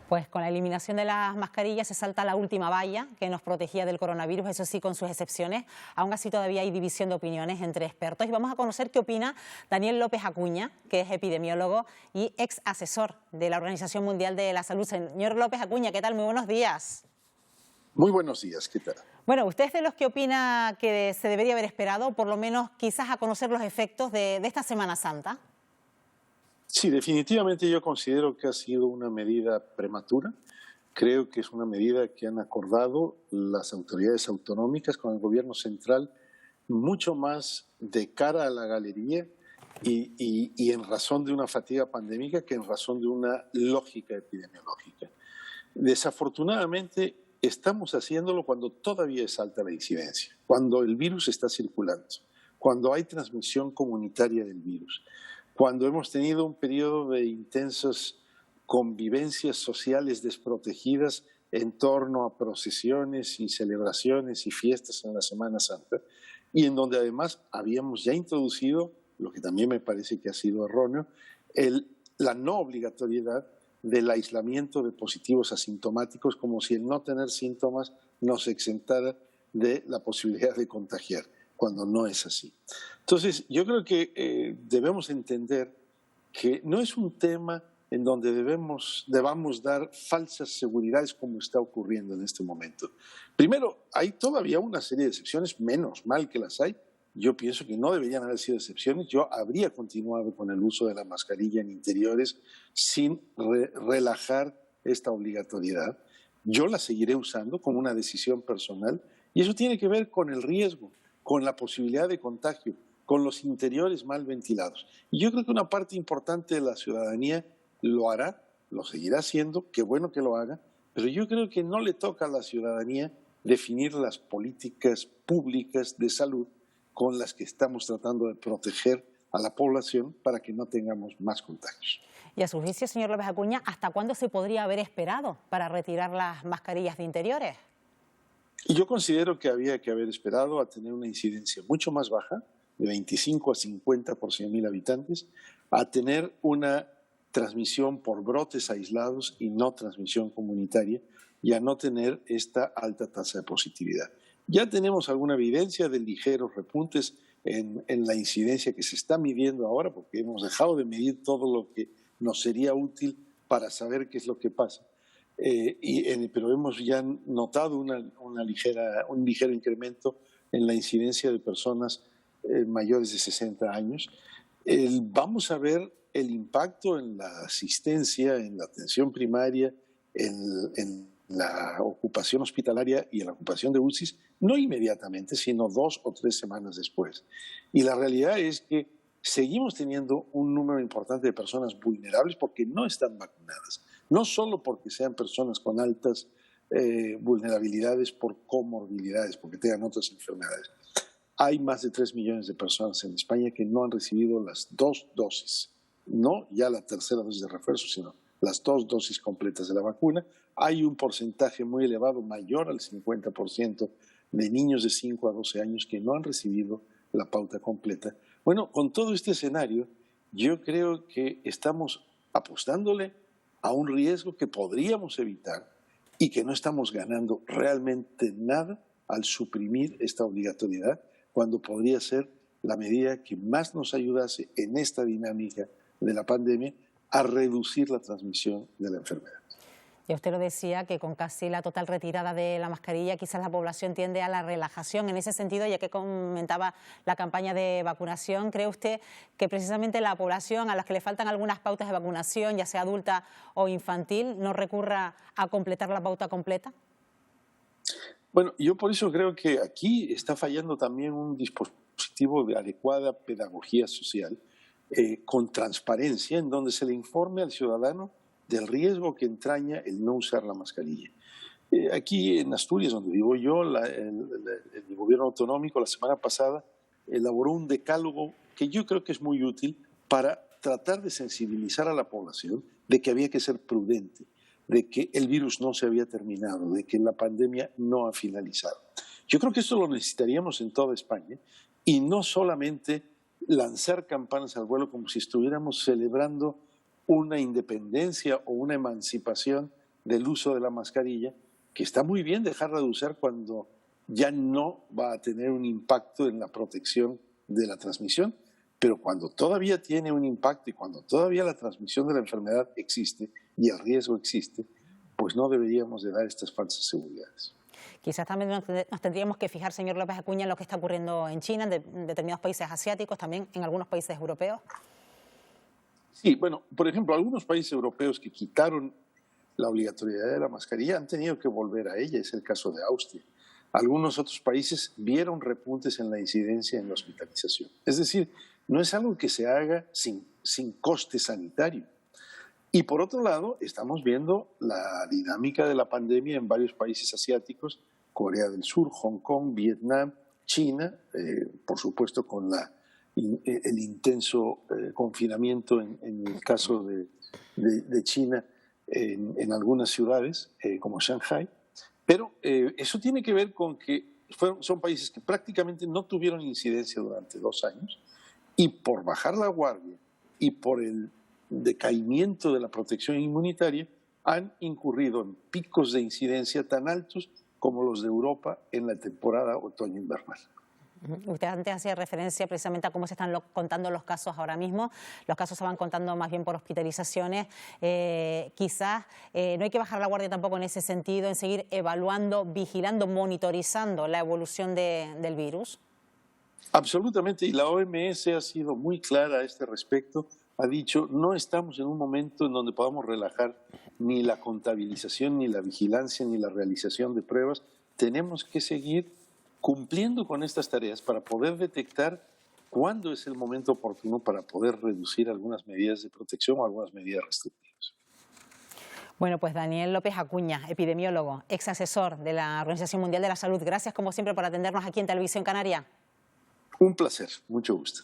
Pues con la eliminación de las mascarillas se salta la última valla que nos protegía del coronavirus, eso sí, con sus excepciones. Aún así todavía hay división de opiniones entre expertos y vamos a conocer qué opina Daniel López Acuña, que es epidemiólogo y ex asesor de la Organización Mundial de la Salud. Señor López Acuña, ¿qué tal? Muy buenos días. Muy buenos días, ¿qué tal? Bueno, usted es de los que opina que se debería haber esperado, por lo menos quizás a conocer los efectos de esta Semana Santa. Sí, definitivamente yo considero que ha sido una medida prematura. Creo que es una medida que han acordado las autoridades autonómicas con el gobierno central mucho más de cara a la galería y en razón de una fatiga pandémica que en razón de una lógica epidemiológica. Desafortunadamente, estamos haciéndolo cuando todavía es alta la incidencia, cuando el virus está circulando, cuando hay transmisión comunitaria del virus, cuando hemos tenido un periodo de intensas convivencias sociales desprotegidas en torno a procesiones y celebraciones y fiestas en la Semana Santa, y en donde además habíamos ya introducido, lo que también me parece que ha sido erróneo, la no obligatoriedad del aislamiento de positivos asintomáticos, como si el no tener síntomas nos exentara de la posibilidad de contagiar, cuando no es así. Entonces, yo creo que debemos entender que no es un tema en donde debamos dar falsas seguridades como está ocurriendo en este momento. Primero, hay todavía una serie de excepciones, menos mal que las hay. Yo pienso que no deberían haber sido excepciones. Yo habría continuado con el uso de la mascarilla en interiores sin relajar esta obligatoriedad. Yo la seguiré usando como una decisión personal y eso tiene que ver con el riesgo, con la posibilidad de contagio, con los interiores mal ventilados. Y yo creo que una parte importante de la ciudadanía lo hará, lo seguirá haciendo, qué bueno que lo haga, pero yo creo que no le toca a la ciudadanía definir las políticas públicas de salud con las que estamos tratando de proteger a la población para que no tengamos más contagios. Y a su juicio, señor López Acuña, ¿hasta cuándo se podría haber esperado para retirar las mascarillas de interiores? Y yo considero que había que haber esperado a tener una incidencia mucho más baja, de 25 a 50 por 100.000 habitantes, a tener una transmisión por brotes aislados y no transmisión comunitaria, y a no tener esta alta tasa de positividad. Ya tenemos alguna evidencia de ligeros repuntes en la incidencia que se está midiendo ahora, porque hemos dejado de medir todo lo que nos sería útil para saber qué es lo que pasa. Pero hemos ya notado un ligero incremento en la incidencia de personas mayores de 60 años. Vamos a ver el impacto en la asistencia, en la atención primaria, en la ocupación hospitalaria y en la ocupación de UCIs, no inmediatamente, sino 2 o 3 semanas después. Y la realidad es que seguimos teniendo un número importante de personas vulnerables porque no están vacunadas. No solo porque sean personas con altas vulnerabilidades por comorbilidades, porque tengan otras enfermedades. Hay más de 3 millones de personas en España que no han recibido las 2 dosis, no ya la tercera dosis de refuerzo, sino las 2 dosis completas de la vacuna. Hay un porcentaje muy elevado, mayor al 50% de niños de 5 a 12 años que no han recibido la pauta completa. Bueno, con todo este escenario, yo creo que estamos apostándole a un riesgo que podríamos evitar y que no estamos ganando realmente nada al suprimir esta obligatoriedad, cuando podría ser la medida que más nos ayudase en esta dinámica de la pandemia a reducir la transmisión de la enfermedad. Ya usted lo decía, que con casi la total retirada de la mascarilla quizás la población tiende a la relajación. En ese sentido, ya que comentaba la campaña de vacunación, ¿cree usted que precisamente la población a la que le faltan algunas pautas de vacunación, ya sea adulta o infantil, no recurra a completar la pauta completa? Bueno, yo por eso creo que aquí está fallando también un dispositivo de adecuada pedagogía social, con transparencia, en donde se le informe al ciudadano del riesgo que entraña el no usar la mascarilla. Aquí en Asturias, donde vivo yo, el gobierno autonómico la semana pasada elaboró un decálogo que yo creo que es muy útil para tratar de sensibilizar a la población de que había que ser prudente, de que el virus no se había terminado, de que la pandemia no ha finalizado. Yo creo que esto lo necesitaríamos en toda España y no solamente lanzar campanas al vuelo como si estuviéramos celebrando una independencia o una emancipación del uso de la mascarilla, que está muy bien dejarla de usar cuando ya no va a tener un impacto en la protección de la transmisión, pero cuando todavía tiene un impacto y cuando todavía la transmisión de la enfermedad existe y el riesgo existe, pues no deberíamos de dar estas falsas seguridades. Quizás también nos tendríamos que fijar, señor López Acuña, en lo que está ocurriendo en China, en determinados países asiáticos, también en algunos países europeos. Sí, bueno, por ejemplo, algunos países europeos que quitaron la obligatoriedad de la mascarilla han tenido que volver a ella, es el caso de Austria. Algunos otros países vieron repuntes en la incidencia en la hospitalización. Es decir, no es algo que se haga sin coste sanitario. Y por otro lado, estamos viendo la dinámica de la pandemia en varios países asiáticos, Corea del Sur, Hong Kong, Vietnam, China, por supuesto con el intenso confinamiento en el caso de China en algunas ciudades, como Shanghai. Pero eso tiene que ver con que son países que prácticamente no tuvieron incidencia durante 2 años y por bajar la guardia y por el decaimiento de la protección inmunitaria han incurrido en picos de incidencia tan altos como los de Europa en la temporada otoño-invernal. Usted antes hacía referencia precisamente a cómo se están contando los casos ahora mismo. Los casos se van contando más bien por hospitalizaciones. Quizás no hay que bajar la guardia tampoco en ese sentido, en seguir evaluando, vigilando, monitorizando la evolución del virus. Absolutamente, y la OMS ha sido muy clara a este respecto. Ha dicho, no estamos en un momento en donde podamos relajar ni la contabilización, ni la vigilancia, ni la realización de pruebas. Tenemos que seguir cumpliendo con estas tareas para poder detectar cuándo es el momento oportuno para poder reducir algunas medidas de protección o algunas medidas restrictivas. Bueno, pues Daniel López Acuña, epidemiólogo, ex asesor de la Organización Mundial de la Salud. Gracias, como siempre, por atendernos aquí en Televisión Canaria. Un placer, mucho gusto.